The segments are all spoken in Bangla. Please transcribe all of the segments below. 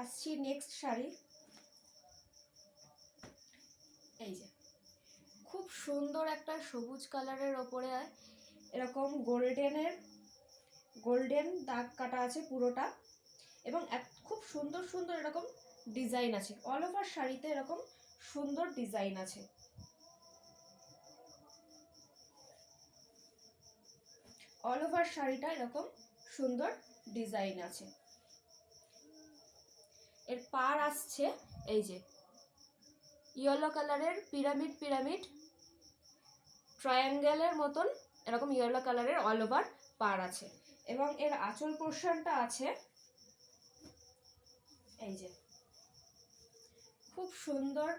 আসছি নেক্সট শাড়ি। এই যে খুব সুন্দর একটা সবুজ কালারের ওপরে এরকম গোল্ডেন দাগ কাটা আছে পুরোটা, এবং খুব সুন্দর সুন্দর এরকম ডিজাইন আছে। অল ওভার শাড়িতে এরকম সুন্দর ডিজাইন আছে। অল ওভার শাড়িটা এরকম সুন্দর ডিজাইন আছে। এর পাড় আসছে এই যে ইয়েলো কালারের পিরামিড ট্রায়াঙ্গেলের মতন এরকম ইয়েলো কালারের অল ওভার পাড় আছে, এবং এর আঁচল পোর্শনটা আছে এই যে খুব সুন্দর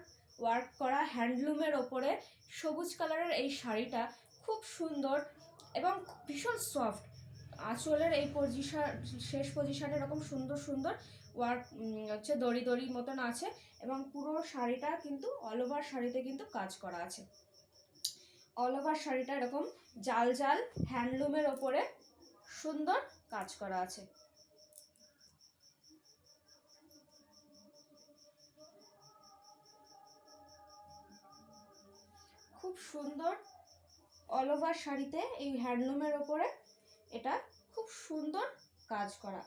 ওয়ার্ক করা হ্যান্ডলুমের ওপরে সবুজ কালারের এই শাড়িটা খুব সুন্দর এবং ভীষণ সফট। আঁচলের এই শেষ পজিশনে এরকম সুন্দর সুন্দর ওয়ার্ক হচ্ছে দড়ি দড়ি মতন আছে, এবং পুরো শাড়িটা কিন্তু অল ওভার শাড়িতে কিন্তু কাজ করা আছে। অল ওভার শাড়িটা এরকম জাল জাল হ্যান্ডলুমের ওপরে সুন্দর কাজ করা আছে। খুব সুন্দর অল ওভার শাড়িতে এই হ্যান্ডলুমের ওপরে এটা খুব সুন্দর কাজ করা।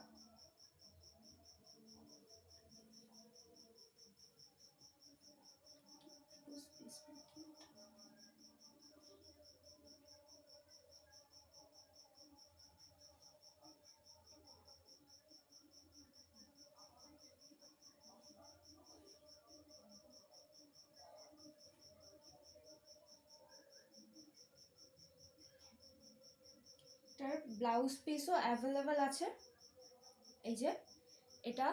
এটার ব্লাউজ পিসও অ্যাভেলেবেল আছে। এই যে এটা